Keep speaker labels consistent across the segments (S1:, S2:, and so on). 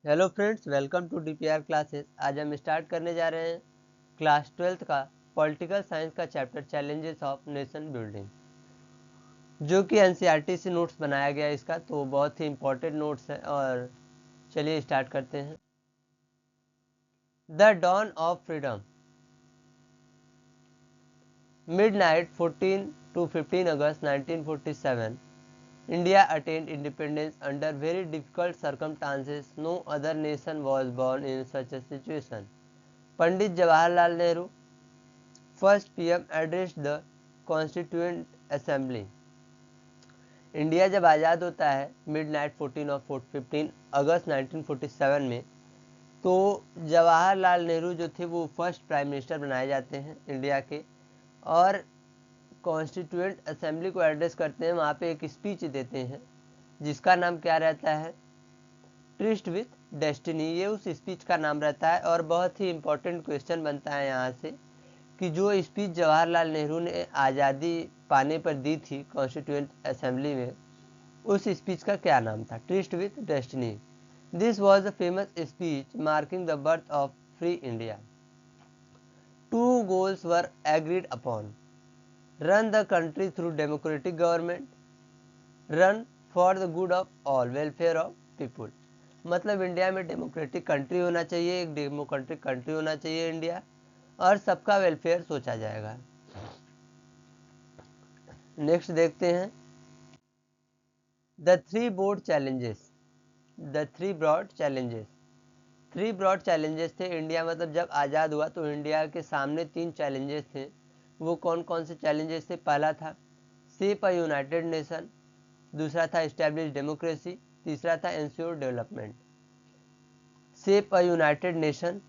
S1: Hello friends, welcome to DPR classes. आज हम start करने जा रहे हैं क्लास 12th का पॉलिटिकल साइंस का chapter challenges of nation building, जो कि एनसीईआरटी से नोट्स बनाया गया है इसका, तो बहुत ही इम्पोर्टेंट नोट्स है। और चलिए स्टार्ट करते हैं। The dawn of freedom. Midnight 14 to 15 August 1947, India attained independence under very difficult circumstances. No other nation was born in such a situation. Pandit Jawaharlal Nehru, first PM, addressed the Constituent Assembly. India जब आज़ाद होता है midnight 14 और 15 August 1947 में, तो जवाहरलाल नेहरू जो थे वो first prime minister बनाए जाते हैं इंडिया के, और कॉन्स्टिट्यूएंट असेंबली को एड्रेस करते हैं। वहाँ पे एक स्पीच देते हैं जिसका नाम क्या रहता है, ट्रिस्ट विथ डेस्टिनी। ये उस स्पीच का नाम रहता है। और बहुत ही इम्पोर्टेंट क्वेश्चन बनता है यहाँ से कि जो स्पीच जवाहरलाल नेहरू ने आज़ादी पाने पर दी थी कॉन्स्टिट्यूएंट असेंबली में, उस स्पीच का क्या नाम था, tryst with destiny. This was a famous speech marking the birth of free India. Two goals were agreed upon: run the country through democratic government, run for the good of all, welfare of people। मतलब India में democratic country होना चाहिए, एक democratic country होना चाहिए India, और सबका welfare सोचा जाएगा। नेक्स्ट देखते हैं the three broad challenges. The three broad challenges, three broad challenges थे इंडिया, मतलब जब आज़ाद हुआ तो इंडिया के सामने तीन चैलेंजेस थे। वो कौन कौन से चैलेंजेस थे? पहला था शेप अ यूनाइटेड नेशन, दूसरा था एस्टैब्लिश डेमोक्रेसी, तीसरा था ensure development. Shape a united nation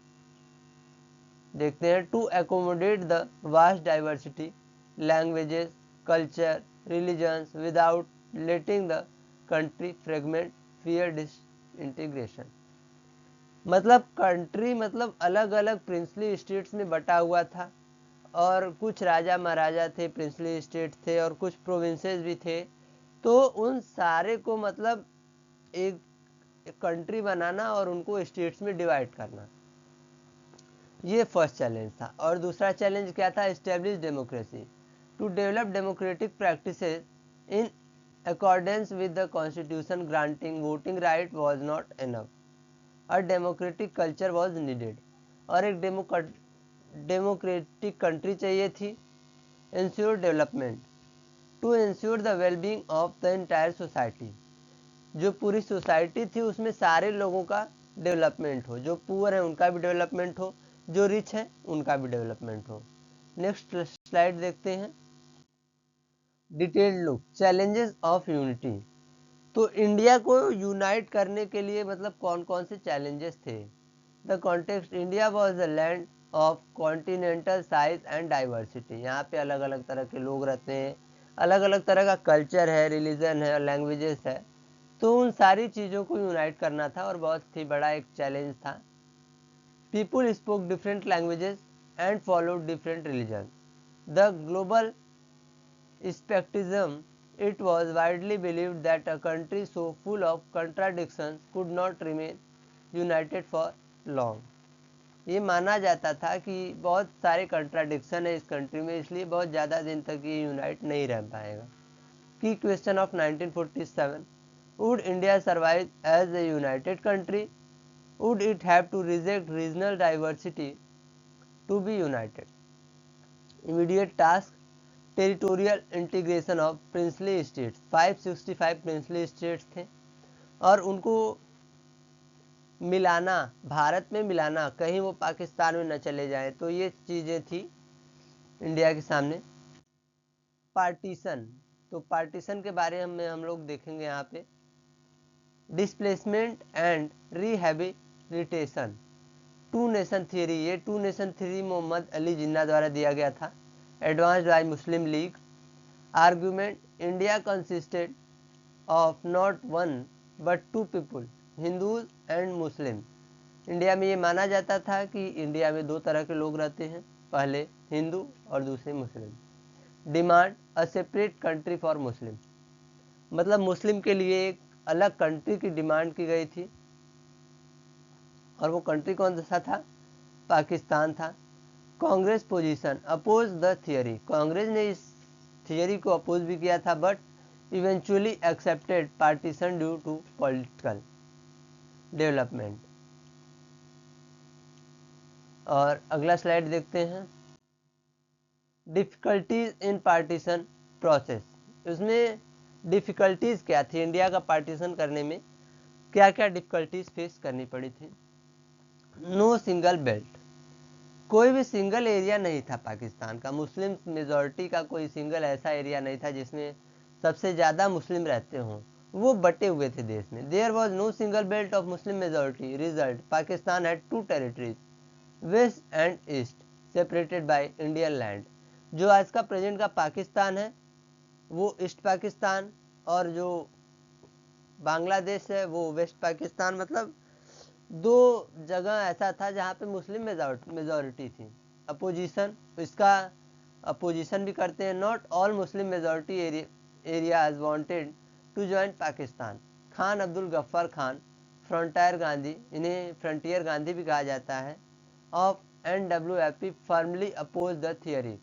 S1: देखते हैं, to accommodate the vast diversity, languages, culture, religions without letting the country fragment, fear disintegration. मतलब कंट्री मतलब अलग अलग प्रिंसली स्टेट्स में बटा हुआ था, और कुछ राजा महाराजा थे, प्रिंसली स्टेट थे, और कुछ प्रोविंसेस भी थे। तो उन सारे को मतलब एक कंट्री बनाना और उनको स्टेट्स में डिवाइड करना, ये फर्स्ट चैलेंज था। और दूसरा चैलेंज क्या था? Establish democracy, to develop democratic practices in accordance with the constitution, granting voting right was not enough, a democratic culture was needed. और एक डेमोक्रेटिक कंट्री चाहिए थी। Ensure development, to ensure the wellbeing of the entire society, जो पूरी society थी उसमें सारे लोगों का डेवलपमेंट हो, जो पुअर है उनका भी डेवलपमेंट हो, जो रिच है उनका भी डेवलपमेंट हो। नेक्स्ट स्लाइड देखते हैं। Detailed look, challenges of unity. तो इंडिया को यूनाइट करने के लिए मतलब कौन कौन से चैलेंजेस थे? The context, India was the land of continental size and diversity. यहाँ पे अलग अलग तरह के लोग रहते हैं, अलग अलग तरह का कल्चर है, रिलीजन है, लैंग्वेजेस है। तो उन सारी चीज़ों को यूनाइट करना था और बहुत ही बड़ा एक चैलेंज था। People spoke different languages and followed different religion. The global spectism, it was widely believed that a country so full of contradictions could not remain united for long। ये माना जाता था कि बहुत सारे कंट्राडिक्शन है इस कंट्री में, इसलिए बहुत ज़्यादा दिन तक ये यूनाइट नहीं रह पाएगा। की question of 1947, would India survive as a united country, would it have to reject regional diversity to be united. Immediate task, territorial integration of princely states. 565 princely states थे और उनको मिलाना, भारत में मिलाना, कहीं वो पाकिस्तान में न चले जाएं, तो ये चीज़ें थी इंडिया के सामने। पार्टीशन, तो पार्टीशन के बारे में हम लोग देखेंगे यहाँ पे। Displacement and rehabilitation, two nation theory, ये two nation theory Mohammad Ali Jinnah द्वारा दिया गया था, advanced by Muslim League. Argument, India consisted of not one but two people, Hindus and Muslim. India में ये माना जाता था कि इंडिया में दो तरह के लोग रहते हैं, पहले हिंदू और दूसरे मुस्लिम। Demand, a separate country for Muslim, मतलब मुस्लिम के लिए एक अलग कंट्री की डिमांड की गई थी। और वो कंट्री कौन सा था? पाकिस्तान था। Congress position oppose the theory, Congress ने इस थियरी को अपोज भी किया था but eventually accepted partition due to political development. और अगला स्लाइड देखते हैं, डिफिकल्टीज इन पार्टीशन प्रोसेस। उसमें डिफिकल्टीज क्या थी? इंडिया का पार्टीशन करने में क्या क्या डिफिकल्टीज फेस करनी पड़ी थी? नो सिंगल बेल्ट, कोई भी सिंगल एरिया नहीं था पाकिस्तान का, मुस्लिम मेजॉरिटी का कोई सिंगल ऐसा एरिया नहीं था जिसमें सबसे ज़्यादा मुस्लिम रहते हों, वो बटे हुए थे देश में। There was no single belt of Muslim majority, result Pakistan had two territories, west and east, separated by Indian land. जो आज का प्रेजेंट का पाकिस्तान है वो ईस्ट पाकिस्तान, और जो बांग्लादेश है वो वेस्ट पाकिस्तान, मतलब दो जगह ऐसा था जहाँ पे मुस्लिम मेजॉरिटी थी। अपोजिशन, इसका अपोजिशन भी करते हैं, not all Muslim majority areas wanted to join Pakistan. Khan Abdul Ghaffar Khan, frontier Gandhi, इन्हें फ्रंटियर गांधी भी कहा जाता है, of NWFP firmly oppose the theory,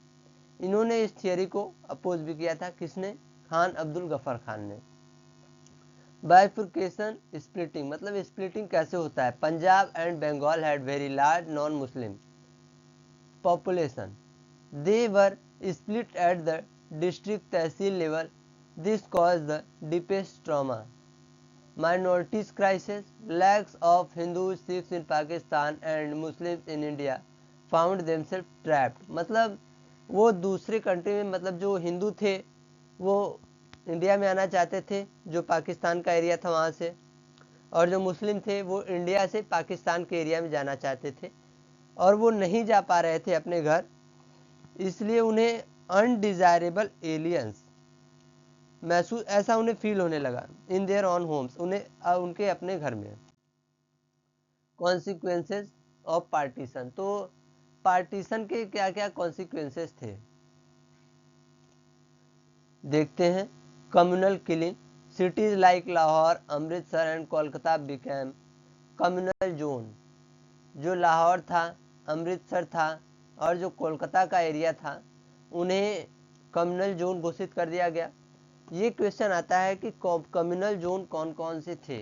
S1: इन्होंने इस थियरी को अपोज भी किया था। किसने? खान अब्दुल गफ्फार खान ने। बाइफुर्केशन स्प्लिटिंग, मतलब स्प्लिटिंग कैसे होता है? Punjab and Bengal had very large non Muslim population, they were split at the district tehsil level, this cause the deepest trauma, minorities crisis, lakhs of Hindus, Sikhs in Pakistan and Muslims in India found themselves trapped। मतलब वो दूसरे country में, मतलब जो हिंदू थे वो India में आना चाहते थे, जो पाकिस्तान का एरिया था वहाँ से, और जो मुस्लिम थे वो इंडिया से पाकिस्तान के एरिया में जाना चाहते थे, और वो नहीं जा पा रहे थे अपने घर, इसलिए उन्हें अनडिजायरेबल एलियंस महसूस, ऐसा उन्हें फील होने लगा, इन देयर ऑन होम्स, उन्हें उनके अपने घर में। कॉन्सिक्वेंसेस ऑफ पार्टीशन, तो पार्टीशन के क्या क्या कॉन्सिक्वेंसेस थे देखते हैं। Communal killing, cities like Lahore, Amritsar and Kolkata became communal zone. जो लाहौर था, अमृतसर था और जो कोलकाता का एरिया था, उन्हें कम्युनल जोन घोषित कर दिया गया। ये क्वेश्चन आता है कि कम्युनल जोन कौन कौन से थे।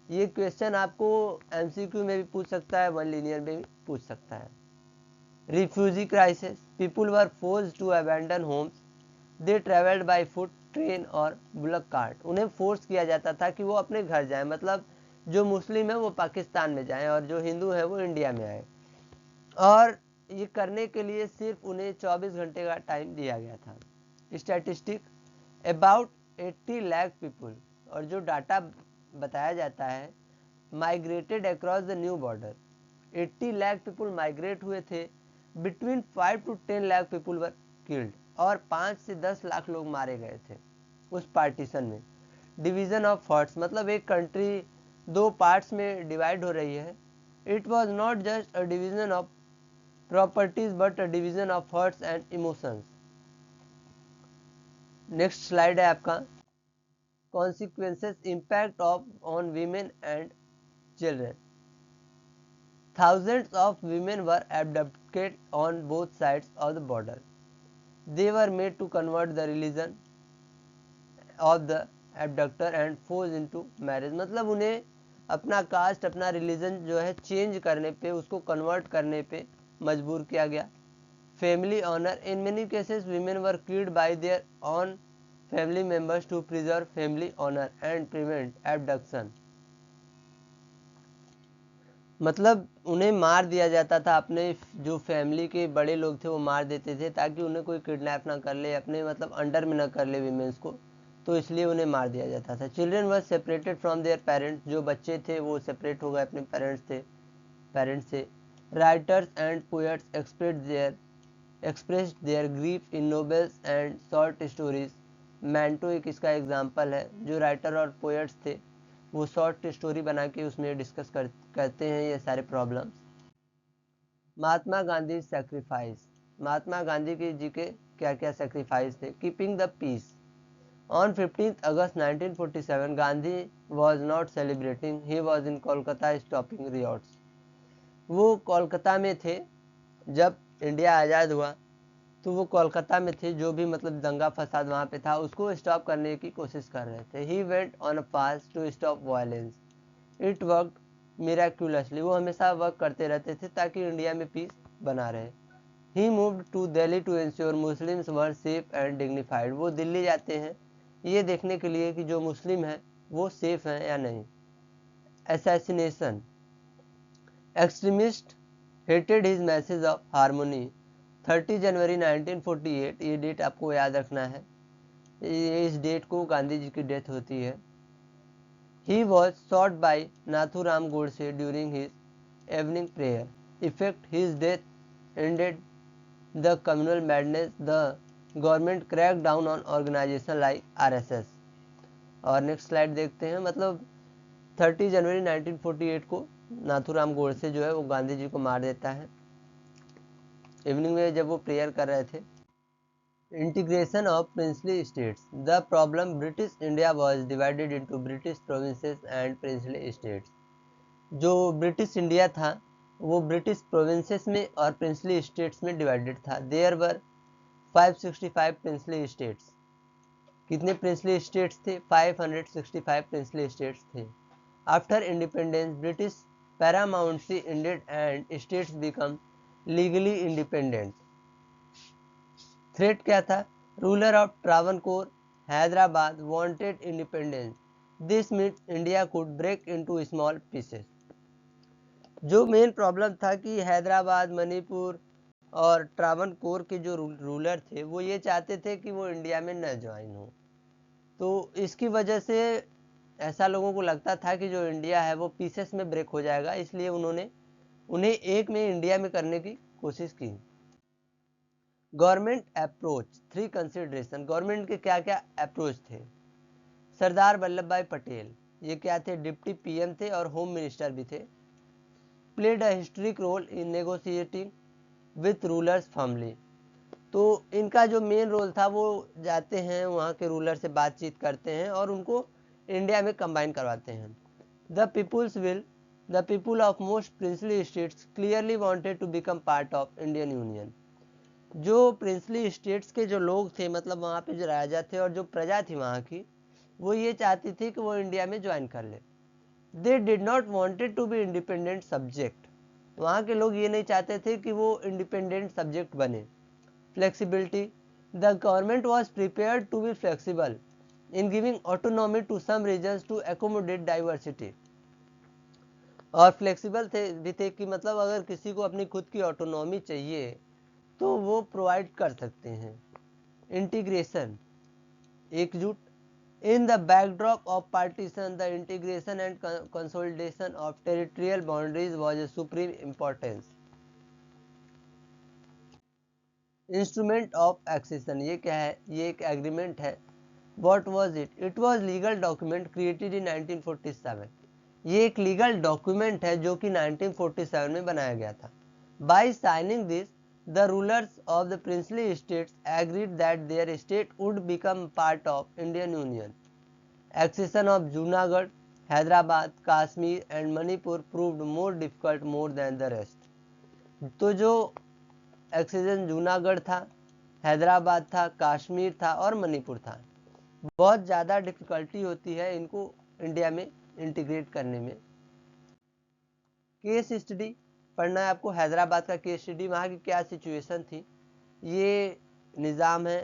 S1: ये क्वेश्चन आपको MCQ में भी पूछ सकता है, वन लीनियर में भी पूछ सकता है। Refugee crisis, people were forced to abandon homes, they travelled by foot, train और बुलक कार्ट। उन्हें फोर्स किया जाता था कि वो अपने घर जाएं, मतलब जो मुस्लिम है वो पाकिस्तान में जाएं और जो हिंदू है वो इंडिया में आए, और ये करने के लिए सिर्फ उन्हें 24 घंटे का टाइम दिया गया था। स्टैटिस्टिक, अबाउट 80 लाख पीपल, और जो डाटा बताया जाता है, migrated across the new border, 80 lakh people migrate हुए थे, between 5 to 10 lakh people were killed, और 5 से 10 लाख लोग मारे गए थे उस पार्टीशन में। डिवीजन ऑफ थॉट्स, मतलब एक कंट्री दो पार्ट्स में डिवाइड हो रही है। It was not just a division of properties but a division of thoughts and emotions. Next slide है आपका, consequences impact of on women and children. Thousands of women were abducted on both sides of the border. They were made to convert the religion of the abductor and forced into marriage, मतलब उन्हें अपना cast, अपना religion जो है change करने पे, उसको convert करने पे मजबूर किया गया। Family honour, in many cases women were killed by their own family members to preserve family honour and prevent abduction, मतलब उन्हें मार दिया जाता था, अपने जो फैमिली के बड़े लोग थे वो मार देते थे ताकि उन्हें कोई किडनैप ना कर ले, अपने मतलब अंडर में ना कर ले वीमेंस को, तो इसलिए उन्हें मार दिया जाता था। Children were separated from their parents, जो बच्चे थे वो सेपरेट हो गए अपने पेरेंट्स से। Writers and poets expressed their grief in novels and short stories. मैंटो एक इसका एग्जाम्पल है, जो राइटर और पोएट्स थे वो शॉर्ट स्टोरी बना के उसमें डिस्कस करते हैं ये सारे प्रॉब्लम्स। महात्मा गांधी सेक्रीफाइस, महात्मा गांधी जी के क्या क्या सेक्रीफाइस थे। Keeping the peace, on 15 August 1947 Gandhi was not celebrating, he was in Kolkata stopping riots. वो कोलकाता में थे जब इंडिया आज़ाद हुआ, तो वो कोलकाता में थे, जो भी मतलब दंगा फसाद वहाँ पे था उसको स्टॉप करने की कोशिश कर रहे थे। He went on a fast to stop violence, it work miraculously, वो हमेशा वर्क करते रहते थे ताकि इंडिया में पीस बना रहे। He moved to Delhi to ensure Muslims were safe and dignified, वो दिल्ली जाते हैं ये देखने के लिए कि जो मुस्लिम हैं वो सेफ हैं या नहीं। Assassination, extremist hated his message of harmony, 30 जनवरी 1948, ये डेट आपको याद रखना है, इस डेट को गांधी जी की डेथ होती है। He was shot by Nathuram Godse during his evening prayer. Effect, his death ended the communal madness. The government cracked down on organization like RSS. और नेक्स्ट स्लाइड देखते हैं। मतलब 30 जनवरी 1948 को नाथूराम गोडसे जो है वो गांधी जी को मार देता है इवनिंग में जब वो प्रेयर कर रहे थे। Integration of princely states, the problem British India was divided into British provinces and princely states. जो ब्रिटिश इंडिया था वो ब्रिटिश प्रोविंसेस में और प्रिंसली स्टेट्स में डिवाइडेड था। There were 565 princely states. कितने प्रिंसली स्टेट्स थे? 565 प्रिंसली स्टेट्स थे। After independence British paramountcy ended and states become legally independent. Threat क्या था? Ruler of Travancore Hyderabad wanted independence, this means India could break into small pieces. जो main problem था कि हैदराबाद, मणिपुर और ट्रावनकोर के जो रूलर थे वो ये चाहते थे कि वो इंडिया में न ज्वाइन हो। तो इसकी वजह से ऐसा लोगों को लगता था कि जो इंडिया है वो पीसेस में ब्रेक हो जाएगा, इसलिए उन्होंने उन्हें एक में इंडिया में करने की कोशिश की। Government approach, 3 consideration. गवर्नमेंट के क्या क्या अप्रोच थे? सरदार वल्लभ भाई पटेल, ये क्या थे? डिप्टी पीएम थे और होम मिनिस्टर भी थे। Played a historic role in negotiating with rulers firmly. तो इनका जो मेन रोल था वो जाते हैं वहाँ के रूलर से बातचीत करते हैं और उनको इंडिया में कंबाइन करवाते हैं। The people's will, the people of most princely states clearly wanted to become part of Indian union. जो प्रिंसली स्टेट्स के जो लोग थे, मतलब वहाँ पे जो राजा थे और जो प्रजा थी वहाँ की, वो ये चाहती थी कि वो इंडिया में ज्वाइन कर ले। They did not wanted to be independent subject, वहाँ के लोग ये नहीं चाहते थे कि वो इंडिपेंडेंट सब्जेक्ट बने। Flexibility, the government was prepared to be flexible in giving autonomy to some regions to accommodate diversity. और फ्लेक्सिबल थे भी थे कि मतलब अगर किसी को अपनी खुद की ऑटोनॉमी चाहिए तो वो प्रोवाइड कर सकते हैं। इंटीग्रेशन, एकजुट। In the backdrop of partition the integration and consolidation of territorial boundaries was a supreme importance. Instrument of accession, ये क्या है? ये एक एग्रीमेंट है। What was it? It was legal document created in 1947। ये एक लीगल डॉक्यूमेंट है जो कि 1947 में बनाया गया था। By signing this the rulers of the princely states agreed that their state would become part of Indian Union. Accession of Junagadh, Hyderabad, Kashmir and Manipur proved more difficult more than the rest. तो जो accession Junagadh था, हैदराबाद था, कश्मीर था और मणिपुर था, बहुत ज़्यादा difficulty होती है इनको इंडिया में इंटीग्रेट करने में। केस स्टडी पढ़ना है आपको। हैदराबाद का केस स्टडी, वहाँ की क्या सिचुएशन थी। ये निज़ाम है,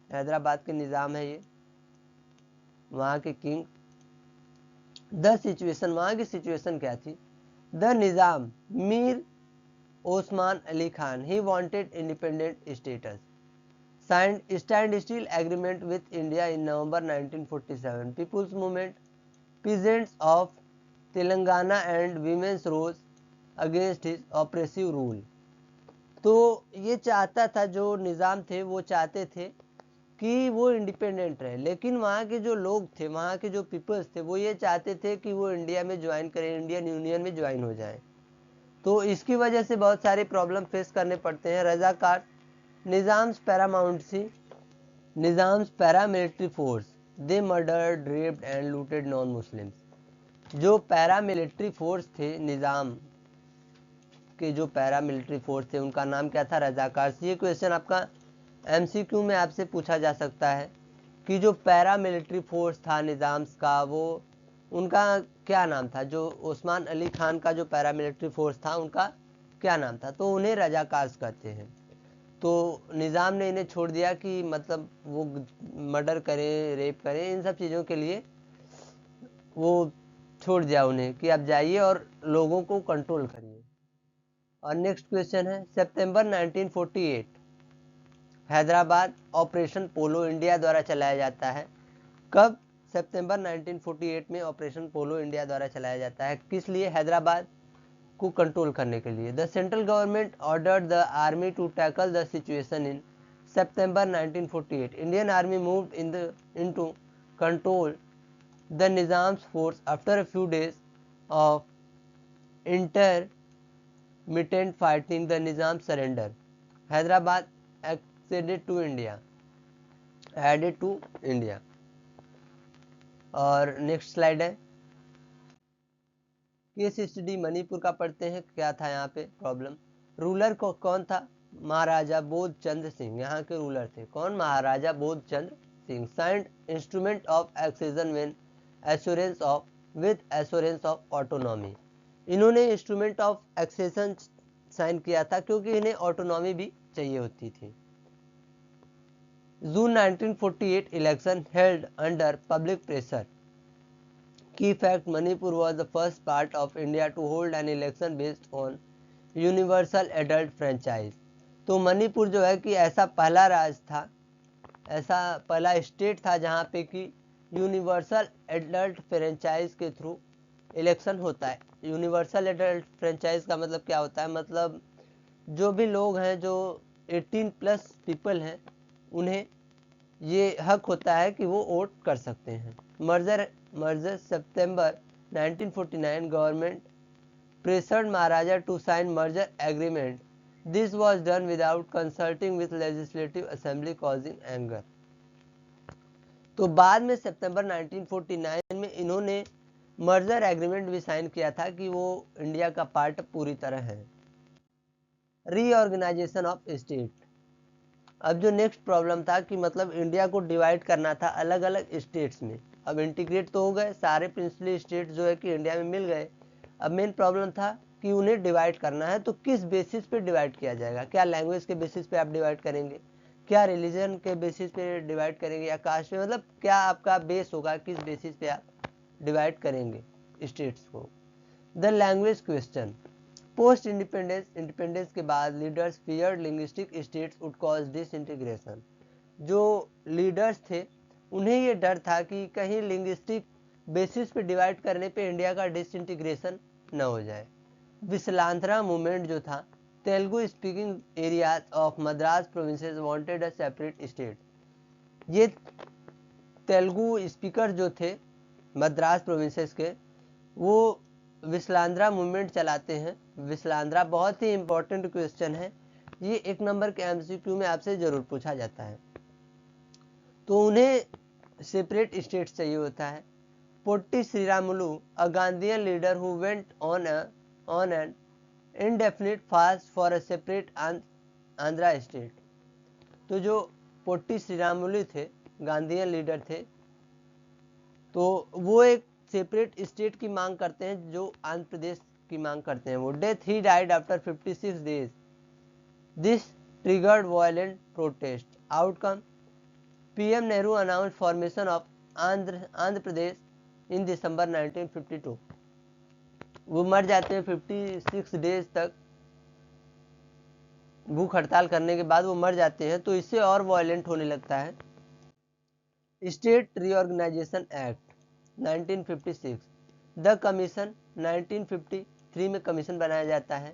S1: हैदराबाद के निज़ाम है, ये वहाँ के किंग। द सिचुएशन, वहाँ की सिचुएशन क्या थी? The Nizam Mir Osman Ali Khan, he wanted independent status, signed standstill agreement with India in November 1947। People's movement, peasants of Telangana and women's rose against his oppressive rule. तो ये चाहता था, जो निज़ाम थे वो चाहते थे कि वो इंडिपेंडेंट रहे, लेकिन वहाँ के जो लोग थे, वहाँ के जो पीपल्स थे, वो ये चाहते थे कि वो इंडिया में ज्वाइन करें, इंडियन यूनियन में ज्वाइन हो जाए। तो इसकी वजह से बहुत सारे प्रॉब्लम फेस करने पड़ते हैं। Razakar, Nizam's paramountcy, Nizam's paramilitary force, they murdered, raped and looted non Muslims. जो पैरामिलिट्री फोर्स थे निज़ाम के जो पैरामिलिट्री फोर्स थे उनका नाम क्या था? रजाकार। ये क्वेश्चन आपका एमसीक्यू में आपसे पूछा जा सकता है कि जो पैरामिलिट्री फोर्स था निज़ाम्स का, वो उनका क्या नाम था? जो उस्मान अली खान का जो पैरामिलिट्री फोर्स था उनका क्या नाम था? तो उन्हें रजाकार्स कहते हैं। तो निज़ाम ने इन्हें छोड़ दिया कि मतलब वो मर्डर करें, रेप करें, इन सब चीज़ों के लिए वो छोड़ दिया उन्हें कि आप जाइए और लोगों को कंट्रोल करिए। और नेक्स्ट क्वेश्चन है, सितंबर 1948 हैदराबाद ऑपरेशन पोलो इंडिया द्वारा चलाया जाता है। कब? सितंबर 1948 में ऑपरेशन पोलो इंडिया द्वारा चलाया जाता है। किस लिए? हैदराबाद को कंट्रोल करने के लिए। The central government ordered the army to tackle the situation in September 1948। Indian army moved into control the Nizam's force after a few days of intermittent fighting. The Nizam surrender. Hyderabad acceded to India. Added to India. और next slide है, case study Manipur का पढ़ते हैं। क्या था यहाँ पे problem? Ruler को कौन था? महाराजा बोध चंद्र सिंह यहाँ के रूलर थे। कौन? Maharaja Bodh Chandra Singh. Signed instrument of accession when assurance of autonomy. इन्होंने इंस्ट्रूमेंट ऑफ एक्सेशन साइन किया था क्योंकि इन्हें ऑटोनॉमी भी चाहिए होती थी। June 1948 election held under public pressure. Key fact, Manipur was the first part of India to hold an election based on universal adult franchise. तो मणिपुर जो है कि ऐसा पहला राज्य था, ऐसा पहला स्टेट था जहाँ पे कि यूनिवर्सल एडल्ट फ्रेंचाइज के थ्रू इलेक्शन होता है। यूनिवर्सल एडल्ट फ्रेंचाइज का मतलब क्या होता है? मतलब जो भी लोग हैं, जो 18+ पीपल हैं, उन्हें ये हक होता है कि वो वोट कर सकते हैं। Merger September 1949 government pressured Maharaja to sign merger agreement. This was done without consulting with legislative assembly, causing anger. तो बाद में सितंबर 1949 में इन्होंने मर्जर एग्रीमेंट भी साइन किया था कि वो इंडिया का पार्ट पूरी तरह है। Reorganisation of state. अब जो नेक्स्ट प्रॉब्लम था कि मतलब इंडिया को डिवाइड करना था अलग अलग स्टेट्स में। अब इंटीग्रेट तो हो गए, सारे प्रिंसिपली स्टेट जो है कि इंडिया में मिल गए। अब मेन प्रॉब्लम था कि उन्हें डिवाइड करना है, तो किस बेसिस पे डिवाइड किया जाएगा? क्या लैंग्वेज के बेसिस पे आप डिवाइड करेंगे, क्या रिलीजन के बेसिस पे डिवाइड करेंगे, या कास्ट पे? मतलब क्या आपका बेस होगा, किस बेसिस पे आप डिवाइड करेंगे स्टेट्स को? The language question. Post independence के बाद leaders feared linguistic states would cause disintegration. जो लीडर्स थे उन्हें ये डर था कि कहीं लिंग्विस्टिक बेसिस पे डिवाइड करने पे इंडिया का डिसइंटीग्रेशन न हो जाए। विस्लांध्रा मूवमेंट जो था, Telugu speaking areas of Madras provinces wanted a separate state. ये तेलुगु स्पीकर जो थे मद्रास प्रोविंसेस के, वो विस्लांध्रा मूवमेंट चलाते हैं। विस्लांध्रा बहुत ही इंपॉर्टेंट क्वेश्चन है, ये 1 नंबर के एमसीक्यू में आपसे जरूर पूछा जाता है। तो उन्हें सेपरेट स्टेट चाहिए होता है। Potty Sriramulu, a Gandhian leader who went on an indefinite fast for a separate Andhra state. तो जो पोट्टी श्रीरामुलु थे, गांधीयन लीडर थे, तो वो एक सेपरेट स्टेट की मांग करते हैं, जो आंध्र प्रदेश की मांग करते हैं। वो death he died after 56 days। This triggered violent protest. Outcome, PM Nehru announce formation of Andhra Pradesh in December 1952। वो मर जाते हैं 56 डेज तक भूख हड़ताल करने के बाद वो मर जाते हैं, तो इससे और वायलेंट होने लगता है। State reorganisation act 1956। The commission 1953 में कमीशन बनाया जाता है।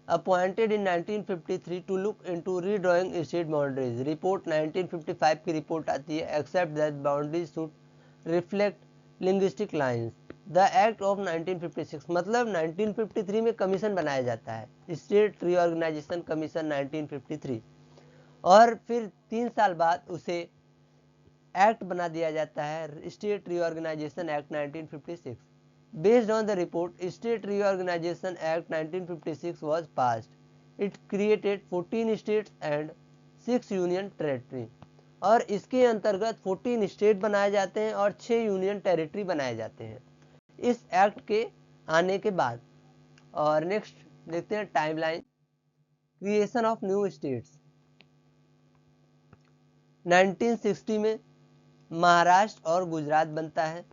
S1: Appointed in 1953 to look into redrawing state boundaries. Report 1955 की रिपोर्ट आती है, accept that boundaries should reflect linguistic lines. The act of 1956, मतलब 1953 में कमीशन बनाया जाता है, स्टेट रीऑर्गेनाइजेशन कमीशन 1953, और फिर 3 साल बाद उसे एक्ट बना दिया जाता है, state reorganisation act 1956। Based on the report, State Reorganization Act 1956 was passed. It created 14 states and 6 union territory. और इसके अंतर्गत 14 स्टेट बनाए जाते हैं और 6 यूनियन टेरिटरी बनाए जाते हैं इस एक्ट के आने के बाद। और नेक्स्ट देखते हैं timeline. Creation of new states. 1960 में महाराष्ट्र और गुजरात बनता है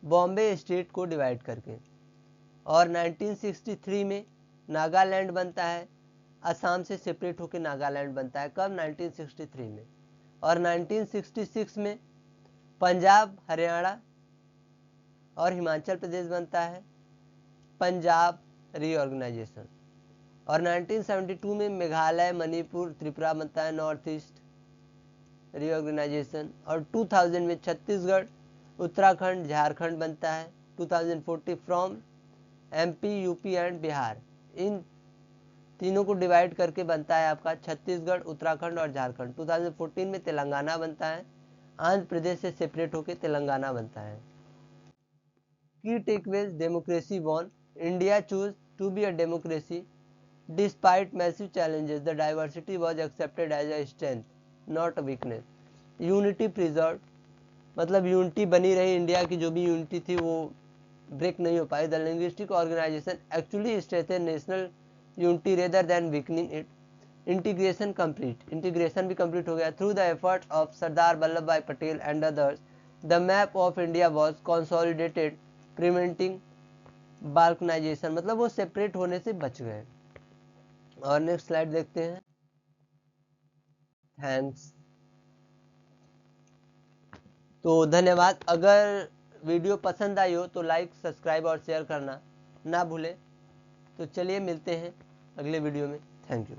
S1: बॉम्बे स्टेट को डिवाइड करके। और 1963 में नागालैंड बनता है, असम से सेपरेट होकर नागालैंड बनता है। कब? 1963 में। और 1966 में पंजाब, हरियाणा और हिमाचल प्रदेश बनता है, पंजाब रीऑर्गेनाइजेशन। और 1972 में मेघालय, मणिपुर, त्रिपुरा बनता है, नॉर्थ ईस्ट रीऑर्गेनाइजेशन। और 2000 में छत्तीसगढ़, उत्तराखंड, झारखंड बनता है। 2040 from MP, UP and Bihar, इन तीनों को डिवाइड करके बनता है आपका छत्तीसगढ़, उत्तराखंड और झारखंड। 2014 में तेलंगाना बनता है, आंध्र प्रदेश से सेपरेट होकर तेलंगाना बनता है। Key takeaways. Democracy won. India choose to be a democracy despite massive challenges. The diversity was accepted as a strength not a weakness. Unity preserve, मतलब यूनिटी बनी रही, इंडिया की जो भी यूनिटी थी वो ब्रेक नहीं हो पाई। The linguistic organisation actually strengthen national unity rather than weakening it. Integration complete, integration भी कंप्लीट हो गया। Through the efforts of Sardar Vallabhbhai Patel and others the map of India was consolidated preventing balkanisation, मतलब वो separate होने से बच गए। और नेक्स्ट स्लाइड देखते हैं। थैंक्स। तो धन्यवाद। अगर वीडियो पसंद आई हो तो लाइक, सब्सक्राइब और शेयर करना ना भूलें। तो चलिए मिलते हैं अगले वीडियो में। Thank you.